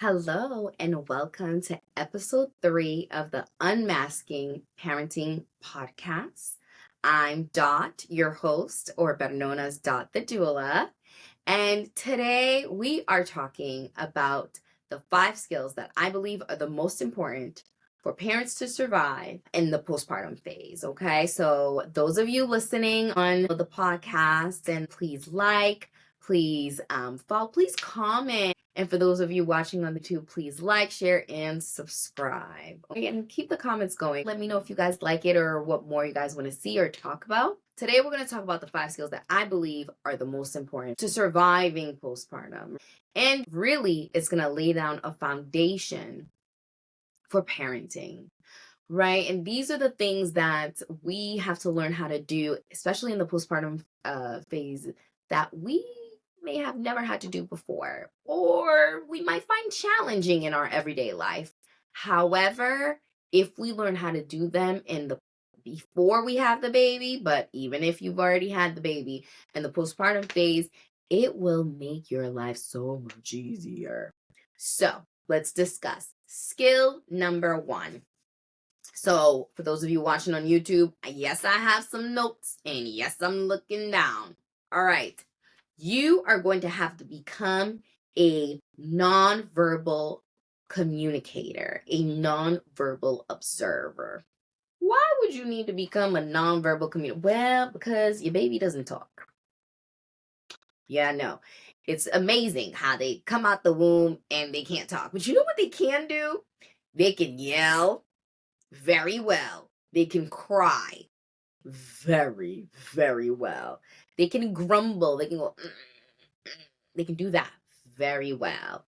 Hello, and welcome to episode 3 of the Unmasking Parenting podcast. I'm Dot, your host, or better known as Dot the Doula. And today we are talking about the 5 skills that I believe are the most important for parents to survive in the postpartum phase. Okay, so those of you listening on the podcast, and please follow, please comment. And for those of you watching on the YouTube, please like, share, and subscribe. Okay, and keep the comments going. Let me know if you guys like it or what more you guys want to see or talk about. Today, we're going to talk about the 5 skills that I believe are the most important to surviving postpartum. And really, it's going to lay down a foundation for parenting, right? And these are the things that we have to learn how to do, especially in the postpartum phase, that we may have never had to do before, or we might find challenging in our everyday life. However, if we learn how to do them before we have the baby, but even if you've already had the baby in the postpartum phase, it will make your life so much easier. So let's discuss skill number 1. So for those of you watching on YouTube, yes, I have some notes, and yes, I'm looking down. All right. You are going to have to become a nonverbal communicator, a nonverbal observer. Why would you need to become a nonverbal communicator? Well, because your baby doesn't talk. Yeah, no. It's amazing how they come out the womb and they can't talk. But you know what they can do? They can yell very well. They can cry very, very well. They can grumble. They can go, they can do that very well.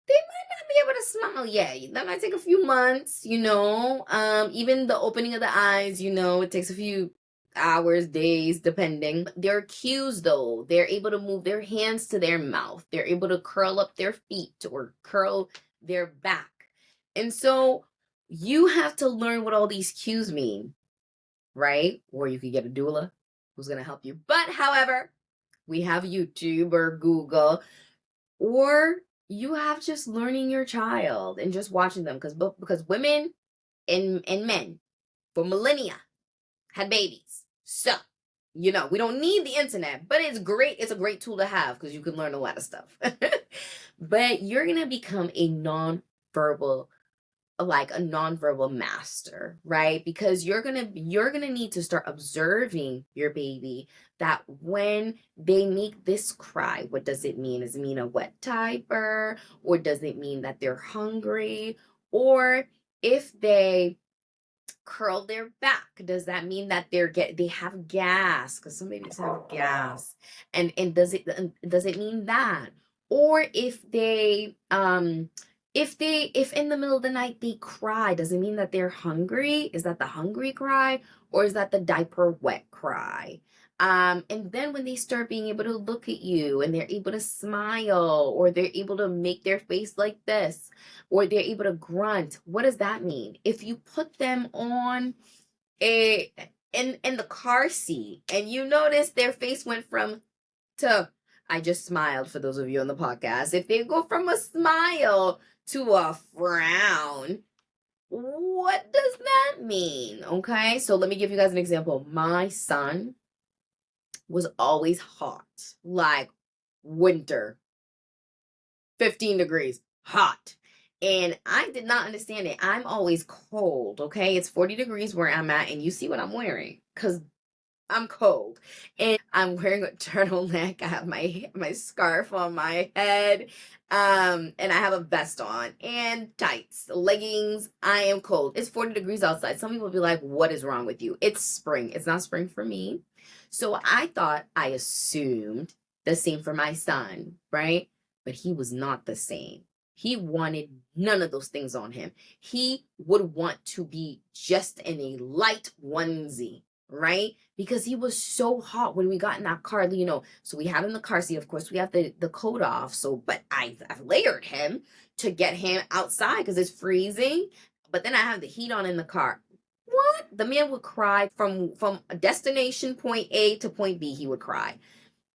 They might not be able to smile yet. That might take a few months, even the opening of the eyes, it takes a few hours, days, depending. Their cues, though, they're able to move their hands to their mouth. They're able to curl up their feet or curl their back. And so you have to learn what all these cues mean, right? Or you could get a doula who's going to help you. But however, we have YouTube or Google, or you have just learning your child and just watching them, because women and men for millennia had babies. So, we don't need the internet, but it's great. It's a great tool to have because you can learn a lot of stuff. But you're going to become a nonverbal master, right? Because you're gonna need to start observing your baby, that when they make this cry, what does it mean? Does it mean a wet diaper, or does it mean that they're hungry? Or if they curl their back, does that mean that they have gas? Because some babies have gas. And does it mean that? Or if in the middle of the night they cry, does it mean that they're hungry? Is that the hungry cry, or is that the diaper wet cry? And then when they start being able to look at you and they're able to smile, or they're able to make their face like this, or they're able to grunt, what does that mean? If you put them on in the car seat and you notice their face went from to, I just smiled for those of you on the podcast. If they go from a smile to a frown, what does that mean? Okay, so let me give you guys an example. My son was always hot, like winter, 15 degrees, hot. And I did not understand it. I'm always cold, okay? It's 40 degrees where I'm at, and you see what I'm wearing, because I'm cold. And I'm wearing a turtleneck. I have my scarf on my head. And I have a vest on and tights, leggings. I am cold. It's 40 degrees outside. Some people will be like, what is wrong with you? It's spring. It's not spring for me. So I assumed the same for my son, right? But he was not the same. He wanted none of those things on him. He would want to be just in a light onesie, right? Because he was so hot when we got in that car, so we have him in the car seat. Of course, we have the coat off. So, but I've layered him to get him outside because it's freezing. But then I have the heat on in the car. What? The man would cry from a destination point A to point B. He would cry.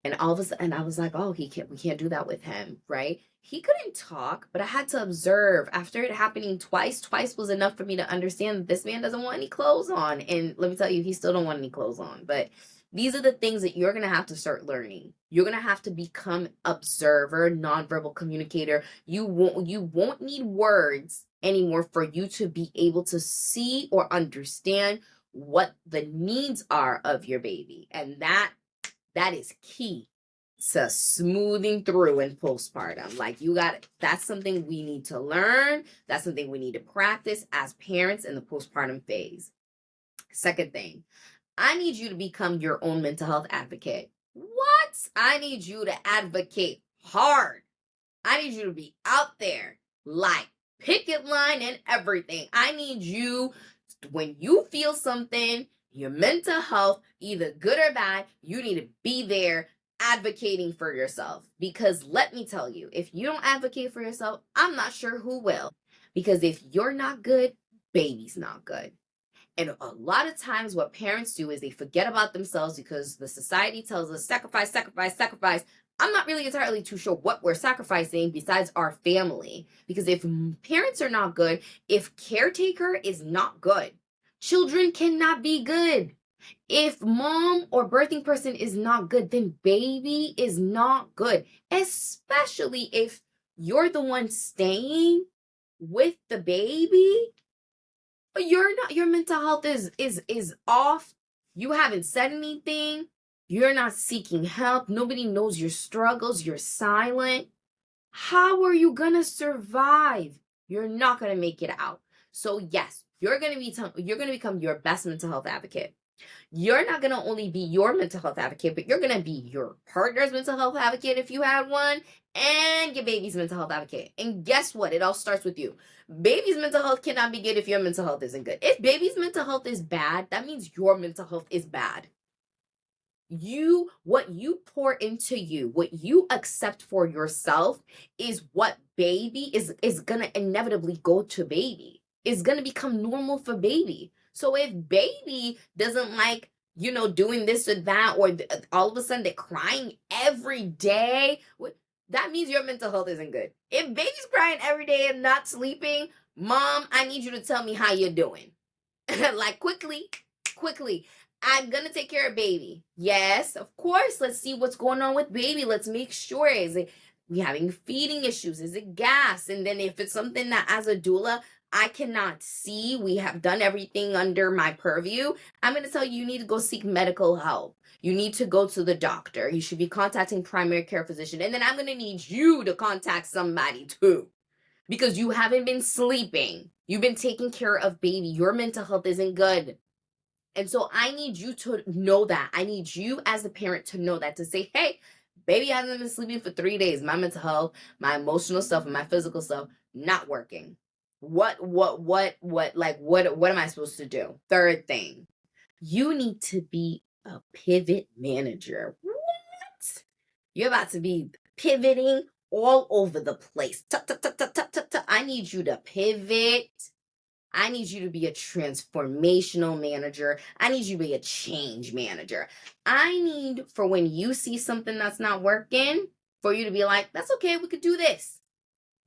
And all of a sudden, I was like, oh, we can't do that with him, right? He couldn't talk, but I had to observe. After it happening twice was enough for me to understand that this man doesn't want any clothes on. And let me tell you, he still don't want any clothes on. But these are the things that you're going to have to start learning. You're going to have to become observer, nonverbal communicator. You won't need words anymore for you to be able to see or understand what the needs are of your baby. And that is key to smoothing through in postpartum. Like that's something we need to learn. That's something we need to practice as parents in the postpartum phase. Second thing, I need you to become your own mental health advocate. What? I need you to advocate hard. I need you to be out there like picket line and everything. I need you, when you feel something, your mental health, either good or bad, you need to be there advocating for yourself. Because let me tell you, if you don't advocate for yourself, I'm not sure who will. Because if you're not good, baby's not good. And a lot of times what parents do is they forget about themselves because the society tells us sacrifice, sacrifice, sacrifice. I'm not really entirely too sure what we're sacrificing besides our family. Because if parents are not good, if caretaker is not good, children cannot be good. If mom or birthing person is not good, then baby is not good. Especially if you're the one staying with the baby. Your mental health is off. You haven't said anything. You're not seeking help. Nobody knows your struggles. You're silent. How are you gonna survive? You're not gonna make it out. So yes, you're gonna become your best mental health advocate. You're not going to only be your mental health advocate, but you're going to be your partner's mental health advocate if you had one, and your baby's mental health advocate. And guess what? It all starts with you. Baby's mental health cannot be good if your mental health isn't good. If baby's mental health is bad, that means your mental health is bad. What you pour into you, what you accept for yourself is what baby is going to inevitably go to baby. It's going to become normal for baby. So if baby doesn't like, doing this or that, or all of a sudden they're crying every day, that means your mental health isn't good. If baby's crying every day and not sleeping, mom, I need you to tell me how you're doing. Like quickly. I'm going to take care of baby. Yes, of course. Let's see what's going on with baby. Let's make sure. Is it we having feeding issues? Is it gas? And then if it's something that as a doula, I cannot see, we have done everything under my purview, I'm going to tell you, you need to go seek medical help. You need to go to the doctor. You should be contacting primary care physician. And then I'm going to need you to contact somebody too. Because you haven't been sleeping. You've been taking care of baby. Your mental health isn't good. And so I need you to know that. I need you as a parent to know that, to say, hey, baby hasn't been sleeping for 3 days. My mental health, my emotional stuff, and my physical stuff, not working. What am I supposed to do? Third thing, you need to be a pivot manager. What? You're about to be pivoting all over the place. I need you to pivot. I need you to be a transformational manager. I need you to be a change manager. I need for when you see something that's not working, for you to be like, that's okay, we could do this.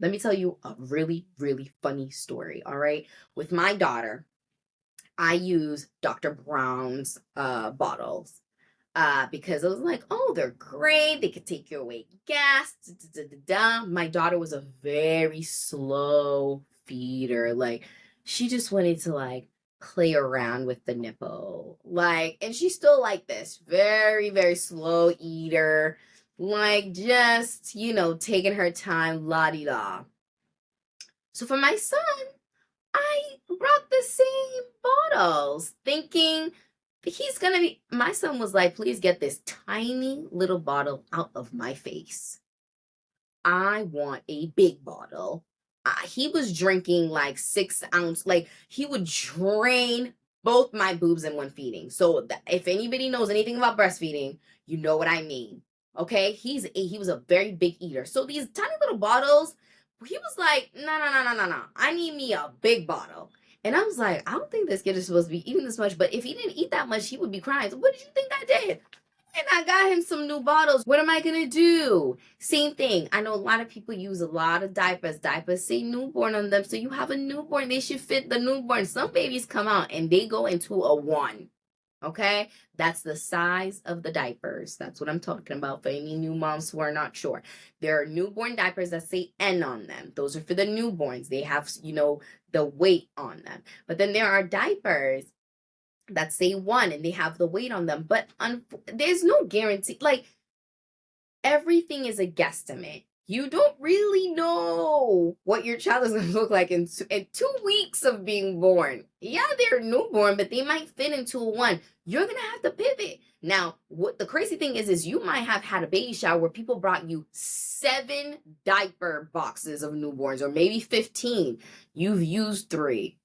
Let me tell you a really, really funny story, all right? With my daughter, I use Dr. Brown's bottles because I was like, oh, they're great. They could take your weight gas. My daughter was a very slow feeder. Like, she just wanted to like play around with the nipple. Like, and she's still like this, very, very slow eater. Like, just, taking her time, la-di-da. So for my son, I brought the same bottles, thinking my son was like, please get this tiny little bottle out of my face. I want a big bottle. He was drinking like 6 ounce, like he would drain both my boobs in one feeding. So if anybody knows anything about breastfeeding, you know what I mean. Okay, he was a very big eater. So these tiny little bottles, he was like, no. I need me a big bottle. And I was like, I don't think this kid is supposed to be eating this much. But if he didn't eat that much, he would be crying. So what did you think I did? And I got him some new bottles. What am I going to do? Same thing. I know a lot of people use a lot of diapers. Diapers say newborn on them. So you have a newborn. They should fit the newborn. Some babies come out and they go into a 1. Okay? That's the size of the diapers. That's what I'm talking about for any new moms who are not sure. There are newborn diapers that say N on them. Those are for the newborns. They have, the weight on them. But then there are diapers that say 1 and they have the weight on them, but there's no guarantee. Like, everything is a guesstimate. You don't really know what your child is going to look like in 2 weeks of being born. Yeah, they're newborn, but they might fit into a 1. You're going to have to pivot. Now, what the crazy thing is you might have had a baby shower where people brought you 7 diaper boxes of newborns, or maybe 15. You've used 3.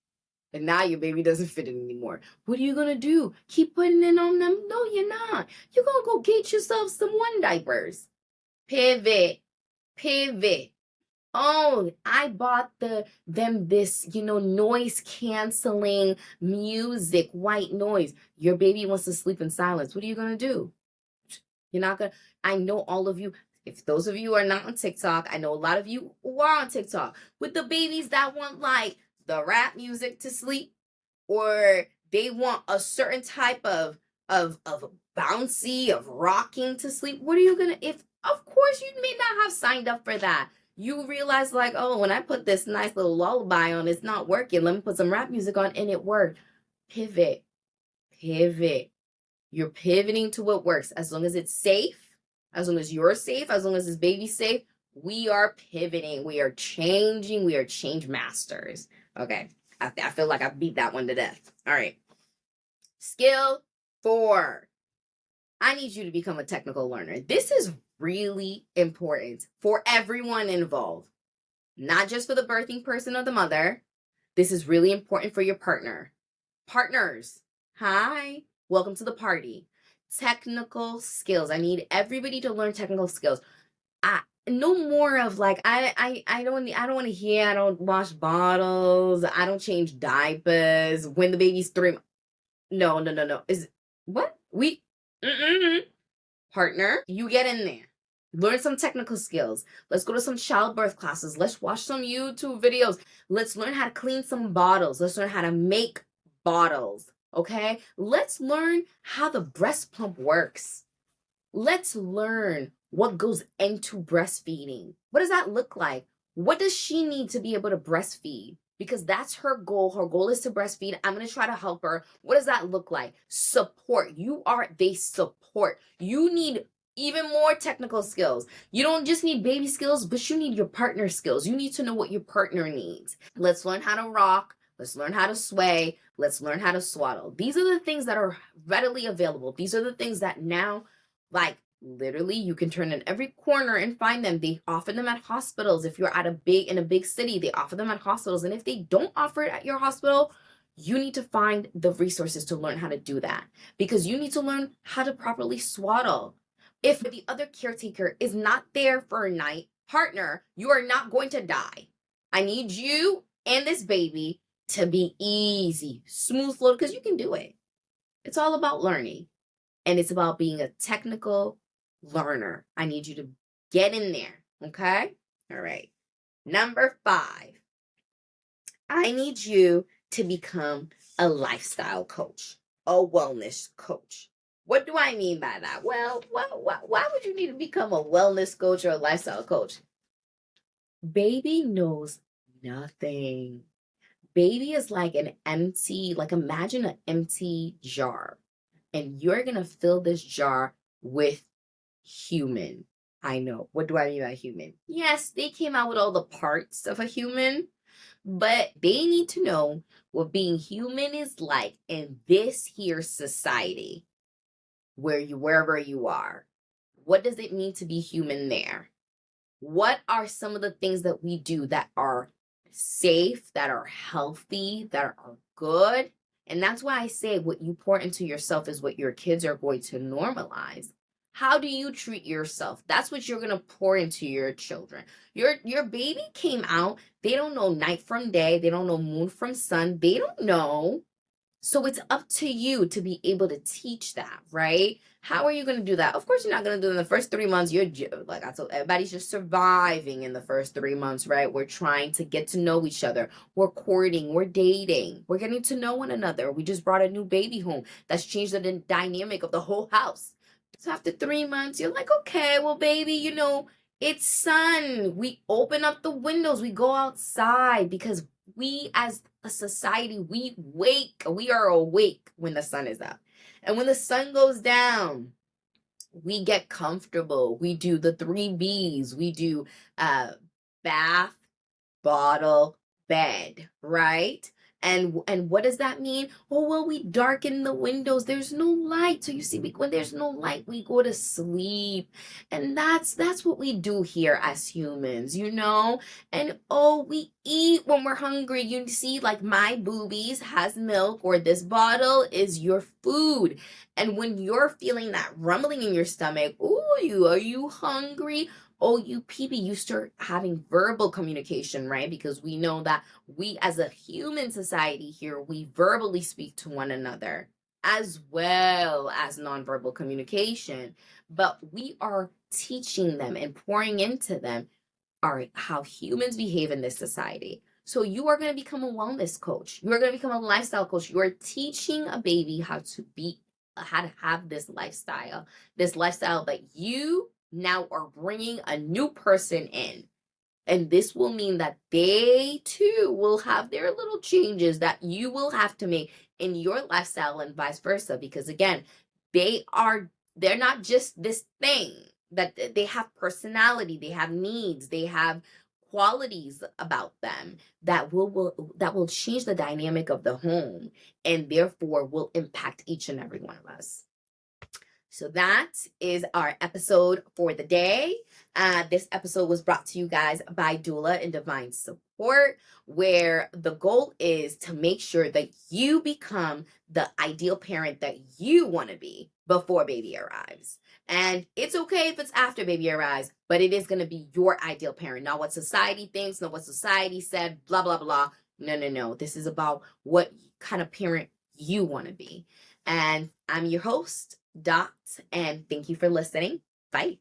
And now your baby doesn't fit it anymore. What are you going to do? Keep putting it on them? No, you're not. You're going to go get yourself some 1 diapers. Pivot. Oh, I bought them this, noise canceling music, white noise. Your baby wants to sleep in silence. What are you going to do? You're not going to, I know all of you, if those of you are not on TikTok, I know a lot of you who are on TikTok with the babies that want like the rap music to sleep, or they want a certain type of bouncy, of rocking to sleep. What are you gonna, if of course you may not have signed up for that. You realize like, oh, when I put this nice little lullaby on, it's not working. Let me put some rap music on and it worked. Pivot. You're pivoting to what works. As long as it's safe, as long as you're safe, as long as this baby's safe, we are pivoting. We are changing. We are change masters. Okay. I feel like I beat that one to death. All right. Skill 4. I need you to become a technical learner. This is really important for everyone involved, not just for the birthing person or the mother. This is really important for your partner. Partners, hi, welcome to the party. Technical skills. I need everybody to learn technical skills. No more of like, I don't want to hear, I don't wash bottles, I don't change diapers when the baby's 3. No. Is what? Partner, you get in there. Learn some technical skills. Let's go to some childbirth classes. Let's watch some YouTube videos. Let's learn how to clean some bottles. Let's learn how to make bottles. Okay? Let's learn how the breast pump works. Let's learn what goes into breastfeeding. What does that look like? What does she need to be able to breastfeed? Because that's her goal. Her goal is to breastfeed. I'm going to try to help her. What does that look like? Support. They support. You need even more technical skills. You don't just need baby skills, but you need your partner skills. You need to know what your partner needs. Let's learn how to rock. Let's learn how to sway. Let's learn how to swaddle. These are the things that are readily available. These are the things that now, like, literally you can turn in every corner and find them. They offer them at hospitals. If you're in a big city, they offer them at hospitals. And if they don't offer it at your hospital, you need to find the resources to learn how to do that, because you need to learn how to properly swaddle. If the other caretaker is not there for a night, partner, you are not going to die. I need you and this baby to be easy, smooth flow, because you can do it. It's all about learning. And it's about being a technical learner. I need you to get in there. Okay? All right. Number 5. I need you to become a lifestyle coach, a wellness coach. What do I mean by that? Well, why would you need to become a wellness coach or a lifestyle coach? Baby knows nothing. Baby is like imagine an empty jar. And you're going to fill this jar with human. I know. What do I mean by human? Yes, they came out with all the parts of a human, but they need to know what being human is like in this here society, wherever you are. What does it mean to be human there? What are some of the things that we do that are safe, that are healthy, that are good? And that's why I say what you pour into yourself is what your kids are going to normalize. How do you treat yourself? That's what you're going to pour into your children. Your baby came out. They don't know night from day. They don't know moon from sun. They don't know. So it's up to you to be able to teach that, right? How are you going to do that? Of course, you're not going to do it in the first 3 months. Like I told everybody's just surviving in the first 3 months, right? We're trying to get to know each other. We're courting, we're dating, we're getting to know one another. We just brought a new baby home that's changed the dynamic of the whole house. So after 3 months, you're like, okay, well, baby, it's sun. We open up the windows, we go outside because we as a society, we are awake when the sun is up. And when the sun goes down, we get comfortable. We do the 3 B's. We do uh bath, bottle, bed, right? And what does that mean? Oh, well, we darken the windows. There's no light. So you see, when there's no light, we go to sleep. And that's what we do here as humans. And oh, we eat when we're hungry. You see, like my boobies has milk, or this bottle is your food. And when you're feeling that rumbling in your stomach, ooh, are you hungry? Oh, you peepee, you start having verbal communication, right? Because we know that we as a human society here, we verbally speak to one another as well as nonverbal communication. But we are teaching them and pouring into them how humans behave in this society. So you are going to become a wellness coach. You are going to become a lifestyle coach. You are teaching a baby how to have this lifestyle that you now are bringing a new person in. And this will mean that they too will have their little changes that you will have to make in your lifestyle and vice versa. Because again, they're not just this thing, that they have personality, they have needs, they have qualities about them that will change the dynamic of the home, and therefore will impact each and every one of us. So that is our episode for the day. This episode was brought to you guys by Doula and Divine Support, where the goal is to make sure that you become the ideal parent that you want to be before baby arrives. And it's okay if it's after baby arrives, but it is going to be your ideal parent, not what society thinks, not what society said, blah, blah, blah. No, no, no. This is about what kind of parent you want to be. And I'm your host, Dot, and thank you for listening. Bye.